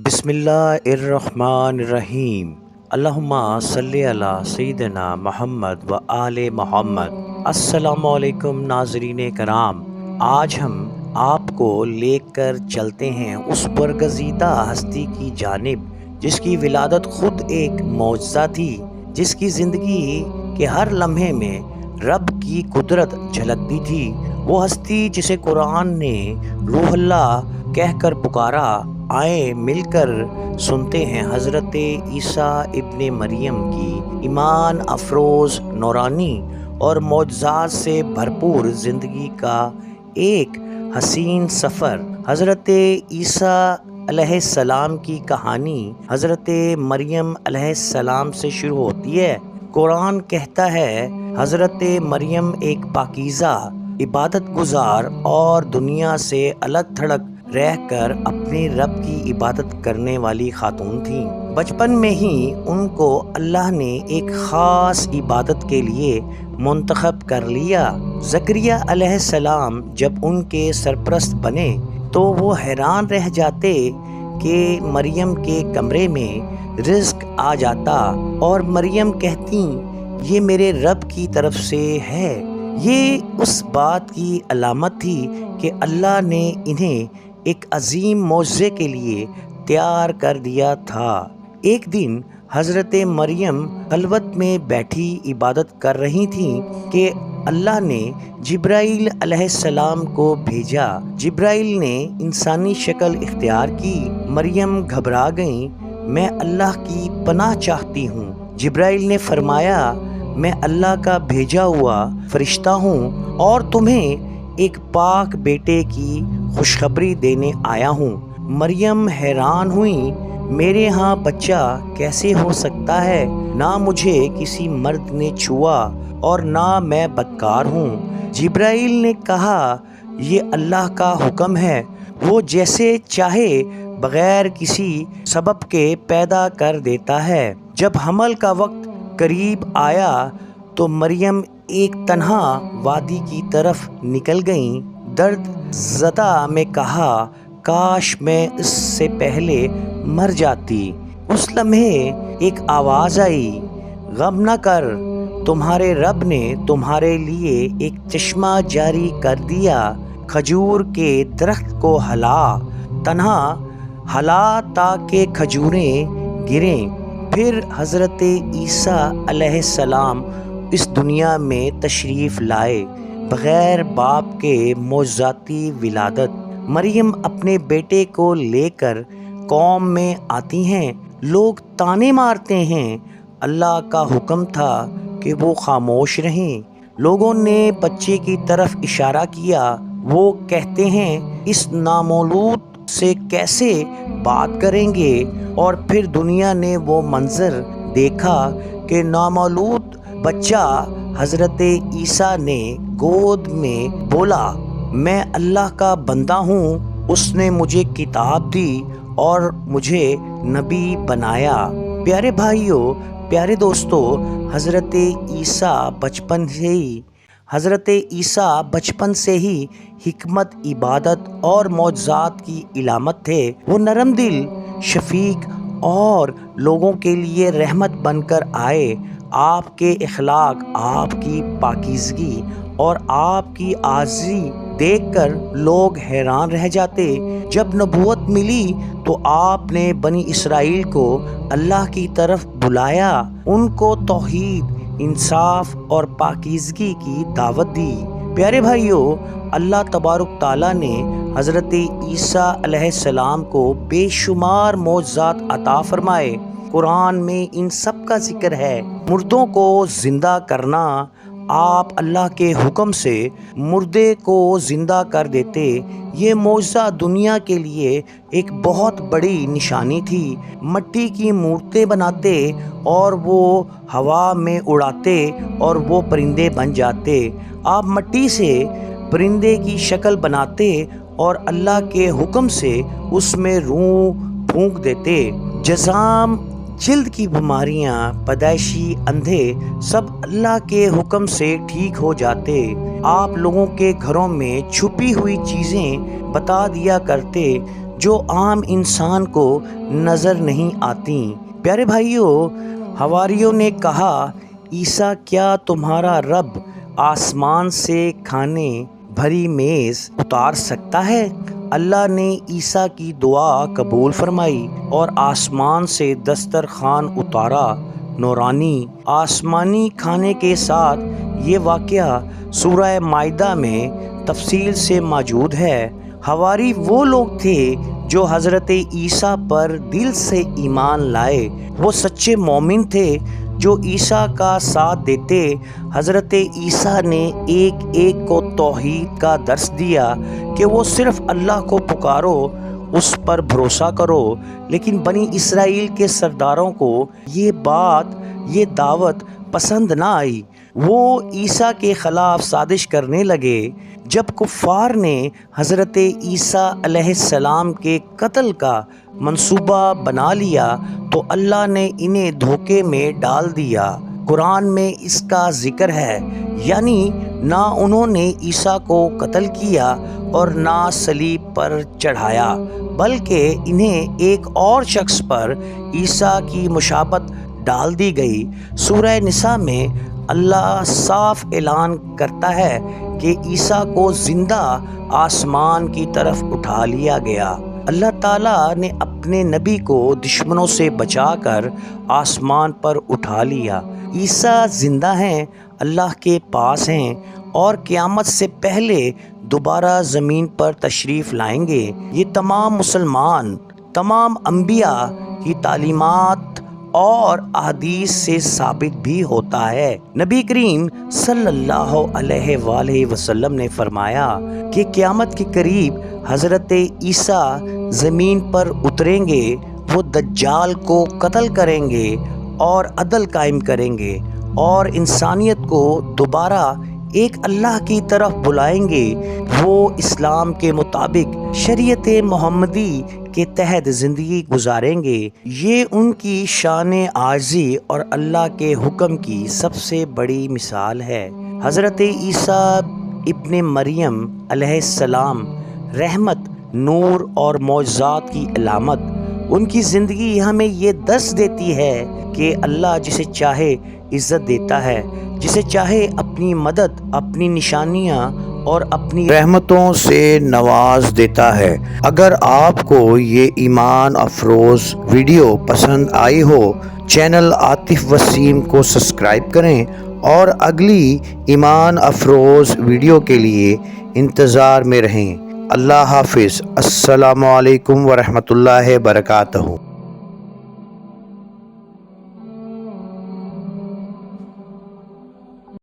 बिस्मिल्लाहिर्रहमानिर्रहीम। अल्लाहुम्मा सल्ली अला सय्यिदना मोहम्मद व आले मोहम्मद। अस्सलामुअलैकुम नाज़रीन कराम। आज हम आपको लेकर चलते हैं उस बरगज़ीदा हस्ती की जानिब जिसकी विलादत खुद एक मौजज़ा थी, जिसकी ज़िंदगी के हर लम्हे में रब की कुदरत झलकती थी। वो हस्ती जिसे कुरान ने रूहुल्लाह कहकर पुकारा। आए मिलकर सुनते हैं हज़रत ईसा इब्ने मरियम की ईमान अफरोज़, नूरानी और मौजज़ात से भरपूर ज़िंदगी का एक हसीन सफ़र। हज़रत ईसा अलैहिस्सलाम की कहानी हज़रत मरियम अलैहिस्सलाम से शुरू होती है। कुरान कहता है हज़रत मरियम एक पाकीज़ा, इबादत गुजार और दुनिया से अलग थलग रह कर अपने रब की इबादत करने वाली खातून थीं। बचपन में ही उनको अल्लाह ने एक ख़ास इबादत के लिए मुंतखब कर लिया। ज़करिया अलैहिस्सलाम जब उनके सरपरस्त बने तो वो हैरान रह जाते कि मरियम के कमरे में रिज़्क आ जाता और मरियम कहती, ये मेरे रब की तरफ से है। ये उस बात की अलामत थी कि अल्लाह ने इन्हें एक अजीम मौज़े के लिए तैयार कर दिया था। एक दिन हज़रत मरियम खलवत में बैठी इबादत कर रही थीं कि अल्लाह ने जिब्राइल अलैहिस्सलाम को भेजा। जिब्राइल ने इंसानी शक्ल इख्तियार की। मरियम घबरा गईं। मैं अल्लाह की पनाह चाहती हूँ। जिब्राइल ने फरमाया, मैं अल्लाह का भेजा हुआ फरिश्ता हूँ और तुम्हें एक पाक बेटे की खुशखबरी देने आया हूँ। मरियम हैरान हुई, मेरे यहाँ बच्चा कैसे हो सकता है? ना मुझे किसी मर्द ने छुआ और ना मैं बदकार हूँ। जिब्राइल ने कहा, ये अल्लाह का हुक्म है, वो जैसे चाहे बग़ैर किसी सबब के पैदा कर देता है। जब हमल का वक्त करीब आया तो मरियम एक तन्हा वादी की तरफ निकल गईं। दर्द ज़दा में कहा, काश मैं इससे पहले मर जाती। उस लम्हे एक आवाज़ आई, गम न कर, तुम्हारे रब ने तुम्हारे लिए एक चश्मा जारी कर दिया। खजूर के दरख्त को हला, तन्हा हला ताकि खजूरें गिरें। फिर हज़रत ईसा अलैहिस्सलाम इस दुनिया में तशरीफ़ लाए। बग़ैर बाप के मौजज़ाती विलादत। मरियम अपने बेटे को लेकर कौम में आती हैं। लोग ताने मारते हैं। अल्लाह का हुक्म था कि वो खामोश रहें। लोगों ने बच्चे की तरफ इशारा किया। वो कहते हैं, इस नामौलूद से कैसे बात करेंगे? और फिर दुनिया ने वो मंज़र देखा कि नामौलूद बच्चा हज़रत ईसा ने गोद में बोला, मैं अल्लाह का बंदा हूँ, उसने मुझे किताब दी और मुझे नबी बनाया। प्यारे भाइयों, प्यारे दोस्तों, हज़रत ईसा बचपन से ही हिकमत, इबादत और मौजज़ात की इलामत थे। वो नरम दिल, शफीक और लोगों के लिए रहमत बनकर आए। आपके इखलाक, आपकी पाकीज़गी और आपकी आज़ी देखकर लोग हैरान रह जाते। जब नबूवत मिली तो आपने बनी इसराइल को अल्लाह की तरफ बुलाया, उनको तौहीद, इंसाफ और पाकीज़गी की दावत दी। प्यारे भाइयों, अल्लाह तबारक ताला ने हज़रत ईसा अलैहिस्सलाम को बेशुमार मौजज़ात अता फरमाए। कुरान में इन सब का जिक्र है। मुर्दों को ज़िंदा करना, आप अल्लाह के हुक्म से मुर्दे को ज़िंदा कर देते। ये मौजज़ा दुनिया के लिए एक बहुत बड़ी निशानी थी। मिट्टी की मूर्तें बनाते और वो हवा में उड़ाते और वो परिंदे बन जाते। आप मिट्टी से परिंदे की शक्ल बनाते और अल्लाह के हुक्म से उसमें रूह फूंक देते। जज़ाम, जिल्द की बीमारियां, पैदाइशी अंधे सब अल्लाह के हुक्म से ठीक हो जाते। आप लोगों के घरों में छुपी हुई चीज़ें बता दिया करते جو عام انسان کو نظر نہیں آتی۔ پیارے بھائیوں، حواریوں نے کہا، عیسیٰ کیا تمہارا رب آسمان سے کھانے بھری میز اتار سکتا ہے؟ اللہ نے عیسیٰ کی دعا قبول فرمائی اور آسمان سے دسترخوان اتارا، نورانی آسمانی کھانے کے ساتھ۔ یہ واقعہ سورہ مائدہ میں تفصیل سے موجود ہے۔ حواری وہ لوگ تھے جو حضرت عیسیٰ پر دل سے ایمان لائے۔ وہ سچے مومن تھے جو عیسیٰ کا ساتھ دیتے۔ حضرت عیسیٰ نے ایک ایک کو توحید کا درس دیا کہ وہ صرف اللہ کو پکارو، اس پر بھروسہ کرو۔ لیکن بنی اسرائیل کے سرداروں کو یہ دعوت پسند نہ آئی۔ وہ عیسیٰ کے خلاف سازش کرنے لگے۔ جب کفار نے حضرت عیسیٰ علیہ السلام کے قتل کا منصوبہ بنا لیا تو اللہ نے انہیں دھوکے میں ڈال دیا۔ قرآن میں اس کا ذکر ہے، یعنی نہ انہوں نے عیسیٰ کو قتل کیا اور نہ صلیب پر چڑھایا، بلکہ انہیں ایک اور شخص پر عیسیٰ کی مشابہت ڈال دی گئی۔ سورہ نساء میں اللہ صاف اعلان کرتا ہے کہ عیسیٰ کو زندہ آسمان کی طرف اٹھا لیا گیا۔ اللہ تعالیٰ نے اپنے نبی کو دشمنوں سے بچا کر آسمان پر اٹھا لیا۔ عیسیٰ زندہ ہیں، اللہ کے پاس ہیں اور قیامت سے پہلے دوبارہ زمین پر تشریف لائیں گے۔ یہ تمام مسلمان، تمام انبیاء کی تعلیمات اور احادیث سے ثابت بھی ہوتا ہے۔ نبی کریم صلی اللہ علیہ وآلہ وسلم نے فرمایا کہ قیامت کے قریب حضرت عیسیٰ زمین پر اتریں گے۔ وہ دجال کو قتل کریں گے اور عدل قائم کریں گے اور انسانیت کو دوبارہ ایک اللہ کی طرف بلائیں گے۔ وہ اسلام کے مطابق شریعت محمدی کے تحت زندگی گزاریں گے۔ یہ ان کی شان عاجزی اور اللہ کے حکم کی سب سے بڑی مثال ہے۔ حضرت عیسیٰ ابن مریم علیہ السلام رحمت، نور اور معجزات کی علامت۔ ان کی زندگی ہمیں یہ درس دیتی ہے کہ اللہ جسے چاہے عزت دیتا ہے، جسے چاہے اپنی مدد، اپنی نشانیاں اور اپنی رحمتوں سے نواز دیتا ہے۔ اگر آپ کو یہ ایمان افروز ویڈیو پسند آئی ہو، چینل عاطف وسیم کو سبسکرائب کریں اور اگلی ایمان افروز ویڈیو کے لیے انتظار میں رہیں۔ اللہ حافظ۔ السلام علیکم ورحمۃ اللہ وبرکاتہ۔